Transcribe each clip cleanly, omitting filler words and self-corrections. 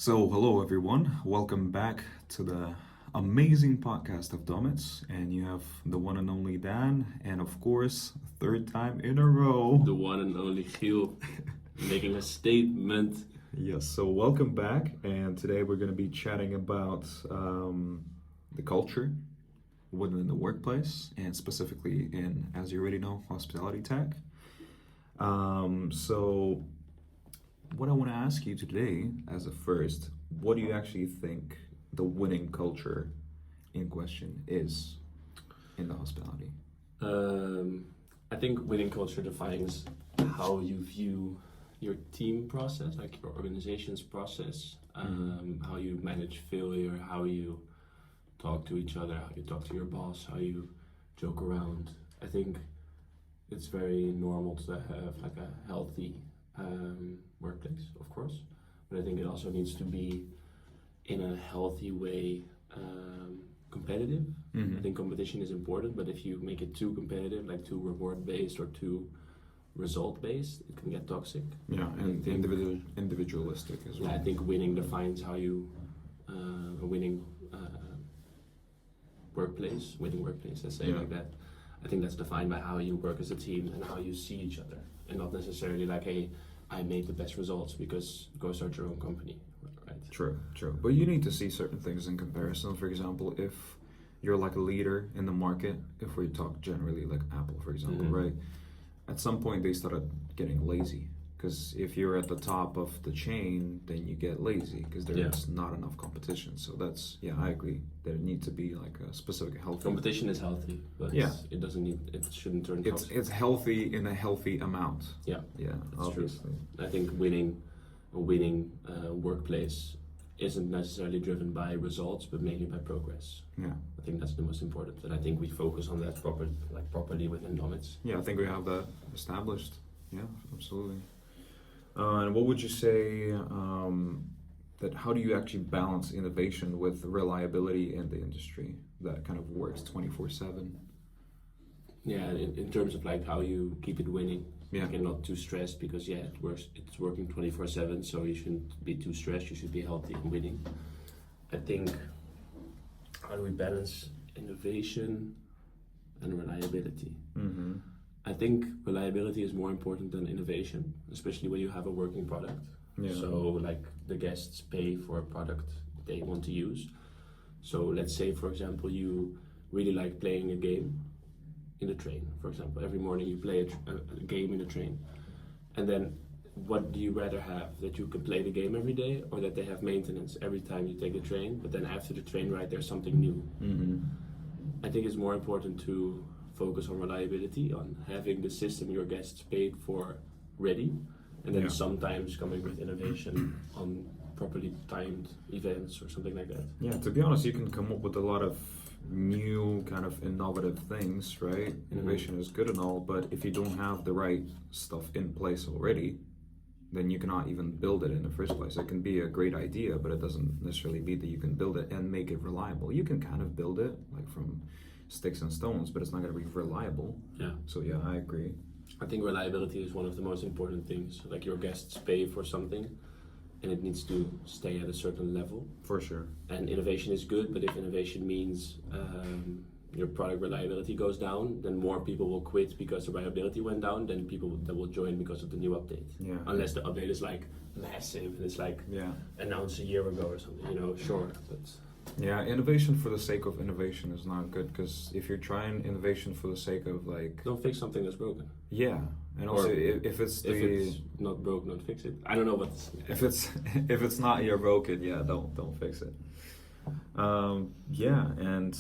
So, hello everyone. Welcome back to the amazing podcast of Domits. And you have the one and only Dan, and of course, third time in a row. The one and only Chiel making a statement. Yes, so welcome back. And today we're going to be chatting about the culture within the workplace, and specifically in, as you already know, hospitality tech. So, what I want to ask you today, as a first, what do you actually think the winning culture in question is in the hospitality? I think winning culture defines how you view your team process, like your organization's process, how you manage failure, how you talk to each other, how you talk to your boss, how you joke around. I think it's very normal to have like a healthy workplace, of course, but I think it also needs to be in a healthy way competitive. I think competition is important, but if you make it too competitive, like too reward based or too result based, it can get toxic. Yeah, and individualistic as well. I think winning defines how you a winning winning workplace, let's say like that. I think that's defined by how you work as a team and how you see each other, and not necessarily like, hey, I made the best results, because go start your own company, right? True. But you need to see certain things in comparison. For example, if you're like a leader in the market, if we talk generally like Apple, for example, right? At some point they started getting lazy, because if you're at the top of the chain, then you get lazy because there's not enough competition. So that's, I agree. There needs to be like a specific healthy. Competition is healthy, but it shouldn't turn toxic. It's healthy in a healthy amount. Yeah, that's obviously. True. I think winning workplace isn't necessarily driven by results, but mainly by progress. Yeah, I think that's the most important, and I think we focus on that properly within Domits. Yeah, I think we have that established. Yeah, absolutely. And what would you say that how do you actually balance innovation with reliability in the industry that kind of works 24/7? Yeah, in terms of like how you keep it winning. Yeah. Like, and not too stressed, because it's working 24/7, so you shouldn't be too stressed. You should be healthy and winning. I think, how do we balance innovation and reliability? I think reliability is more important than innovation, especially when you have a working product. Yeah. So like the guests pay for a product they want to use. So let's say, for example, you really like playing a game in the train, for example. Every morning you play a game in the train. And then what do you rather have? That you can play the game every day, or that they have maintenance every time you take the train, but then after the train ride there's something new? I think it's more important to focus on reliability, on having the system your guests paid for ready, and then sometimes coming with innovation on properly timed events or something like that. Yeah, to be honest, you can come up with a lot of new kind of innovative things, right? Innovation is good and all, but if you don't have the right stuff in place already, then you cannot even build it in the first place. It can be a great idea, but it doesn't necessarily mean that you can build it and make it reliable. You can kind of build it like from sticks and stones, but it's not going to be reliable. Yeah. So I agree. I think reliability is one of the most important things. Like, your guests pay for something, and it needs to stay at a certain level. For sure. And innovation is good, but if innovation means your product reliability goes down, then more people will quit because the reliability went down than people that will join because of the new update. Yeah. Unless the update is like massive and it's like announced a year ago or something, sure. But yeah, innovation for the sake of innovation is not good, because if you're trying innovation for the sake of like... Don't fix something that's broken. Yeah, and also if it's not broke, not fix it. I don't know what's... If it's not your broken, don't fix it. And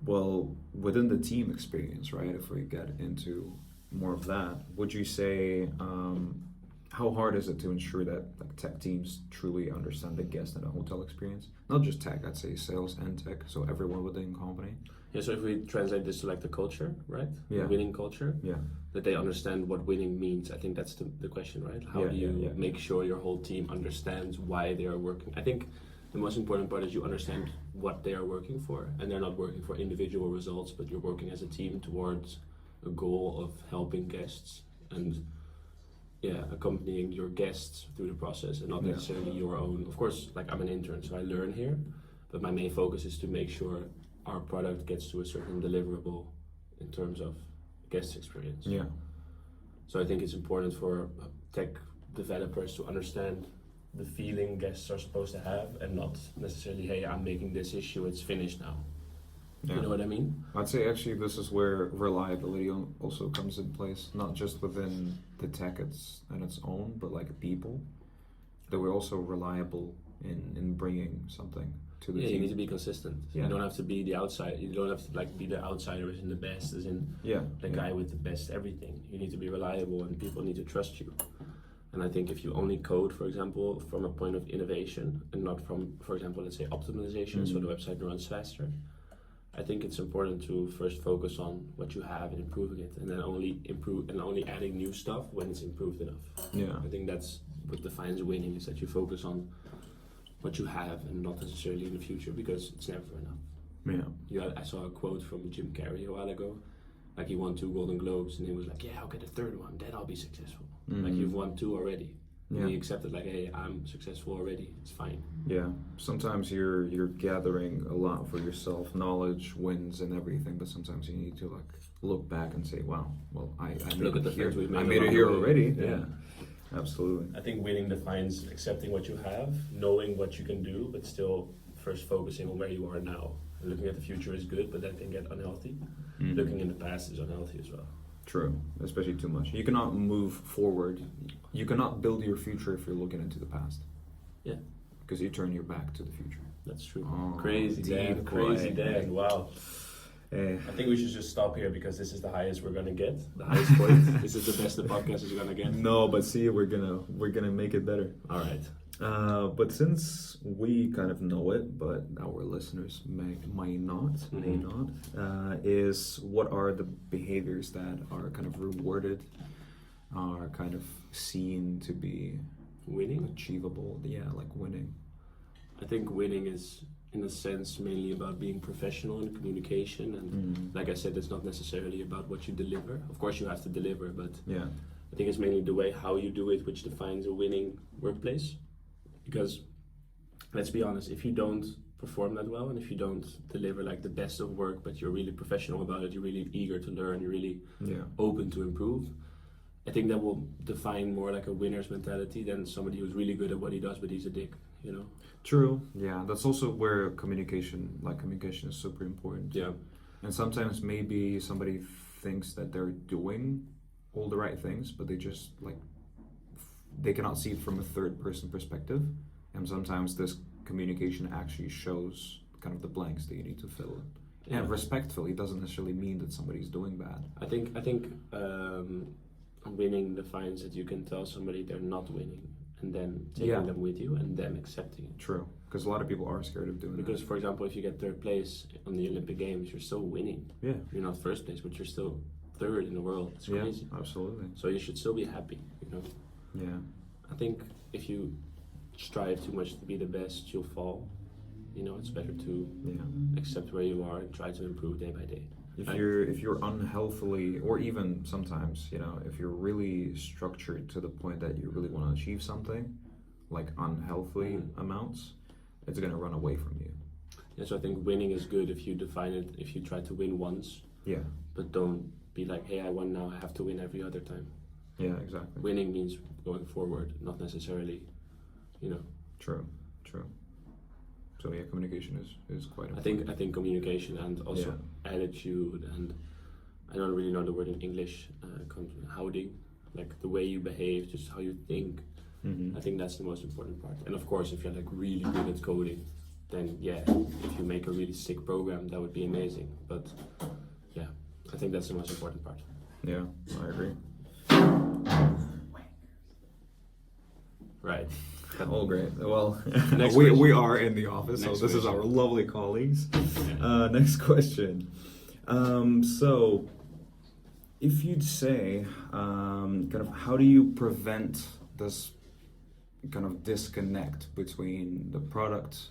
well, within the team experience, right? If we get into more of that, would you say how hard is it to ensure that like tech teams truly understand the guest and the hotel experience? Not just tech, I'd say sales and tech, so everyone within the company. Yeah, so if we translate this to like the culture, right? Yeah. The winning culture. Yeah. That they understand what winning means. I think that's the question, right? How do you make sure your whole team understands why they are working? I think the most important part is you understand what they are working for, and they're not working for individual results, but you're working as a team towards a goal of helping guests. And accompanying your guests through the process and not necessarily your own. Of course, like I'm an intern, so I learn here, but my main focus is to make sure our product gets to a certain deliverable in terms of guest experience. Yeah. So I think it's important for tech developers to understand the feeling guests are supposed to have and not necessarily, hey, I'm making this issue, it's finished now. Yeah. You know what I mean? I'd say actually this is where reliability also comes in place, not just within the tech and its own, but like people, that we're also reliable in bringing something to the team. You need to be consistent. You don't have to be the outside. You don't have to like be the outsider as in the best, as in the guy with the best everything. You need to be reliable and people need to trust you. And I think if you only code, for example, from a point of innovation and not from, for example, let's say optimization, so the website runs faster, I think it's important to first focus on what you have and improving it, and then only adding new stuff when it's improved enough. Yeah. I think that's what defines winning, is that you focus on what you have and not necessarily in the future, because it's never enough. Yeah. I saw a quote from Jim Carrey a while ago. Like he won 2 Golden Globes and he was like, yeah, I'll get a 3rd one, then I'll be successful. Like you've won 2 already. And he accepted like, hey, I'm successful already, it's fine. Yeah. Sometimes you're gathering a lot for yourself, knowledge, wins and everything, but sometimes you need to like look back and say, wow, well I look made at it here. I made it here already. Yeah. Absolutely. I think winning defines accepting what you have, knowing what you can do, but still first focusing on where you are now. And looking at the future is good, but that can get unhealthy. Looking in the past is unhealthy as well. True, especially too much. You cannot move forward. You cannot build your future if you're looking into the past. Yeah. Because you turn your back to the future. That's true. Oh, crazy, Dan. Crazy, Dan. Wow. I think we should just stop here because this is the highest we're gonna get. The highest point. This is the best the podcast is gonna get. No, but see, we're gonna make it better. All right. But since we kind of know it, but our listeners might not, is what are the behaviors that are kind of rewarded, are kind of seen to be winning, achievable? Yeah, like winning. I think winning is, in a sense, mainly about being professional in communication, and like I said, it's not necessarily about what you deliver. Of course, you have to deliver, but I think it's mainly the way how you do it which defines a winning workplace. Because let's be honest, if you don't perform that well and if you don't deliver like the best of work, but you're really professional about it, you're really eager to learn, you're really open to improve, I think that will define more like a winner's mentality than somebody who's really good at what he does but he's a dick, you know? True. Yeah, that's also where communication is super important. Yeah. And sometimes maybe somebody thinks that they're doing all the right things, but they just like they cannot see it from a third person perspective, and sometimes this communication actually shows kind of the blanks that you need to fill in. And respectfully doesn't necessarily mean that somebody's doing bad. I think winning defines that you can tell somebody they're not winning and then taking them with you and them accepting it. True, because a lot of people are scared of doing because that. For example, if you get 3rd place on the Olympic Games, you're still winning. Yeah. You're not 1st place, but you're still 3rd in the world. It's crazy. Yeah, absolutely. So you should still be happy, you know? Yeah. I think if you strive too much to be the best, you'll fall. You know, it's better to accept where you are and try to improve day by day. If you're unhealthily, or even sometimes, you know, if you're really structured to the point that you really want to achieve something, like unhealthy amounts, it's gonna run away from you. Yeah, so I think winning is good if you define it, if you try to win once. Yeah. But don't be like, hey, I won now, I have to win every other time. Yeah, exactly. Winning means going forward, not necessarily, you know. True. So yeah, communication is quite important. I think communication and also attitude, and I don't really know the word in English, houding, like the way you behave, just how you think. I think that's the most important part. And of course, if you're like really good at coding, then if you make a really sick program, that would be amazing. But yeah, I think that's the most important part. Yeah, I agree. Right. Oh, great. Well, Next we are in the office, so this question. is our lovely colleagues. Next question. So, if you'd say, kind of, how do you prevent this kind of disconnect between the product,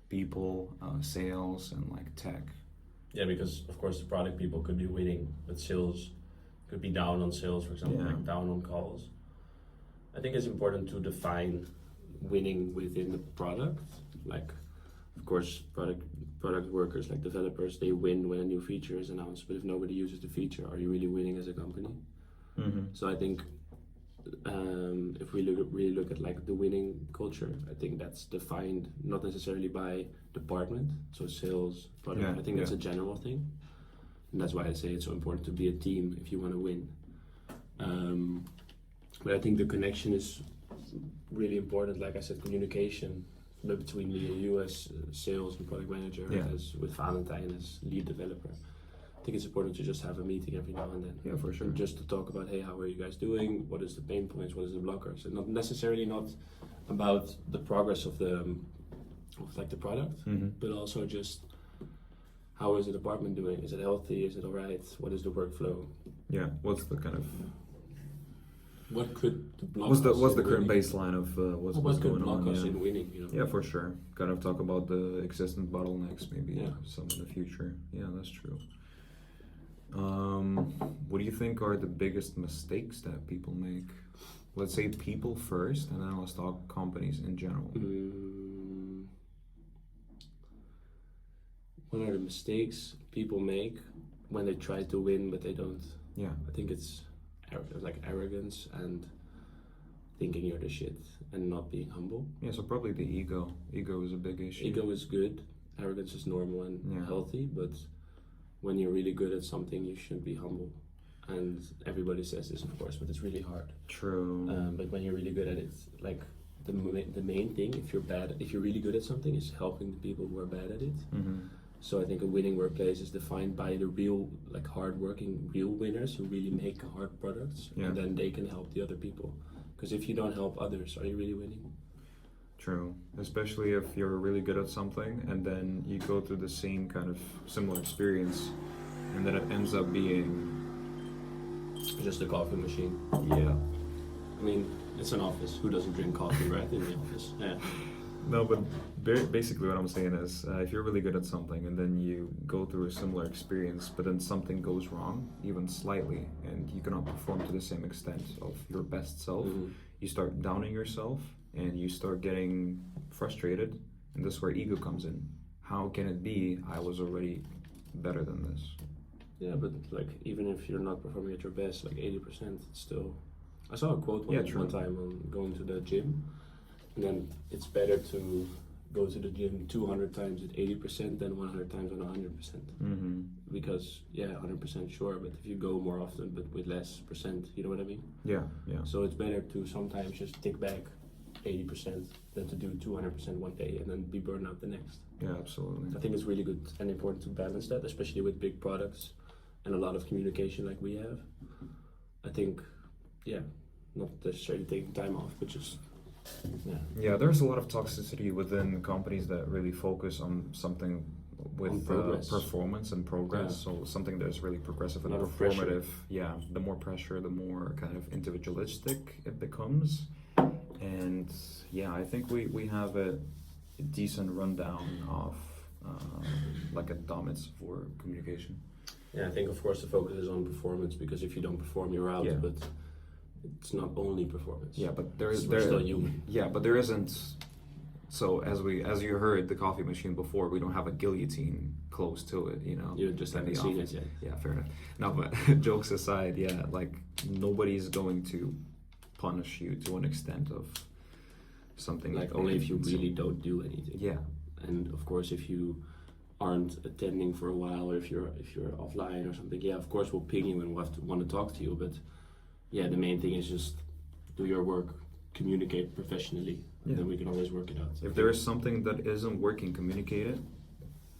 people, sales, and like tech? Yeah, because of course the product people could be winning, but sales could be down on sales, for example, like down on calls. I think it's important to define winning within the product. Like, of course, product workers, like developers, they win when a new feature is announced. But if nobody uses the feature, are you really winning as a company? So I think if we really look at like the winning culture, I think that's defined not necessarily by department, so sales, product. Yeah, I think that's yeah. a general thing, and that's why I say it's so important to be a team if you want to win. But I think the connection is really important. Like I said, communication between me and you as sales and product manager, Yeah. as with Valentine as lead developer. I think it's important to just have a meeting every now and then. Yeah, for sure. And just to talk about, hey, how are you guys doing? What is the pain points? What is the blockers? And not necessarily not about the progress of the the product, but also just how is the department doing? Is it healthy? Is it alright? What is the workflow? Yeah, what's the kind of What could the block what's us the in current winning? baseline of what's What could going block on? us Yeah. in winning? You know? Yeah, for sure. Kind of talk about the existing bottlenecks, maybe Yeah. some in the future. Yeah, that's true. What do you think are the biggest mistakes that people make? Let's say people first, and then let's talk companies in general. What are the mistakes people make when they try to win but they don't? Yeah, I think it's like arrogance and thinking you're the shit and not being humble. yeah. So probably the ego. Ego is a big issue. Ego is good, arrogance is normal and Yeah. healthy, but when you're really good at something, you should be humble. And everybody says this, of course, but it's really hard. True. But when you're really good at it, like the main thing, if you're really good at something, is helping the people who are bad at it. So I think a winning workplace is defined by the real, like hard-working, real winners who really make hard products, Yeah. and then they can help the other people. Because if you don't help others, are you really winning? True. Especially if you're really good at something, and then you go through the same kind of similar experience, and then it ends up being Just a coffee machine. yeah. I mean, it's an office. Who doesn't drink coffee, right, in the office? Yeah. No, but basically what I'm saying is, if you're really good at something and then you go through a similar experience, but then something goes wrong, even slightly, and you cannot perform to the same extent of your best self, you start downing yourself and you start getting frustrated, and this is where ego comes in. How can it be I was already better than this? Yeah, but like even if you're not performing at your best, like 80%, it's still. I saw a quote one time on going to the gym, and then it's better to go to the gym 200 times at 80% than 100 times on 100%. Because 100% sure, but if you go more often but with less percent, you know what I mean? Yeah, yeah. So it's better to sometimes just tick back 80% than to do 200% one day and then be burned out the next. Yeah, absolutely. I think it's really good and important to balance that, especially with big products and a lot of communication like we have. I think, not necessarily taking time off, but just, Yeah, there's a lot of toxicity within companies that really focus on something with performance and progress. So something that's really progressive and performative. Yeah, the more pressure, the more kind of individualistic it becomes. And yeah, I think we have a decent rundown of like a Domits for communication. Yeah, I think of course the focus is on performance, because if you don't perform, you're out. Yeah. But it's not only performance. Yeah, but We're still human. Yeah, but there isn't. So as you heard the coffee machine before, we don't have a guillotine close to it. You know, You just haven't seen it yet. Yeah, fair enough. No, but jokes aside, yeah, like nobody's going to punish you to an extent of something Like only if you really don't do anything. Yeah. And of course, if you aren't attending for a while, or if you're offline or something, of course we'll ping you and we'll want to talk to you. But the main thing is just do your work, communicate professionally, and then we can always work it out. If there is something that isn't working, communicate it,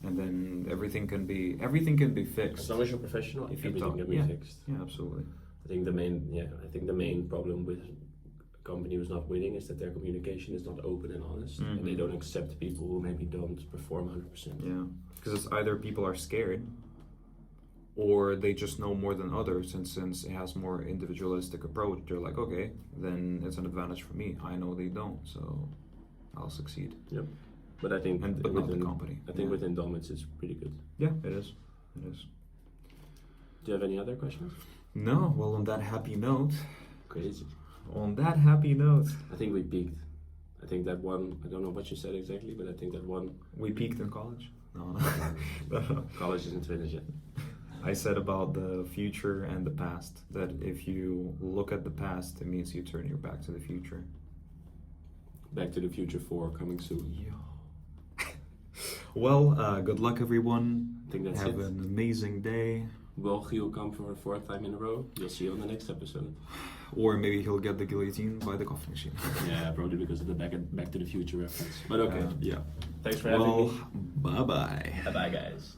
and then everything can be fixed. As long as you're professional, If you everything talk, can be fixed. Yeah, absolutely. I think the main problem with a company who's not winning is that their communication is not open and honest, and they don't accept people who maybe don't perform 100%. Yeah, because it's either people are scared, or they just know more than others, and since it has more individualistic approach, they're like, okay, then it's an advantage for me. I know they don't, so I'll succeed. Yep. But I think But not the company. I think within Domits it's pretty good. Yeah, it is. It is. Do you have any other questions? No, well, on that happy note, Crazy. On that happy note, I think we peaked. I think that one, I don't know what you said exactly, but I think that one... we peaked in college. No. College isn't finished yet. I said about the future and the past, that if you look at the past, it means you turn your back to the future. Back to the Future 4 coming soon. Yo. Well, good luck everyone. I think that's Have it. an amazing day. Will Chiel come for a 4th time in a row? You'll see on the next episode. Or maybe he'll get the guillotine by the coffee machine. Yeah, probably because of the Back to the Future reference. But okay. Yeah. Thanks for having me. Bye-bye. Bye-bye, guys.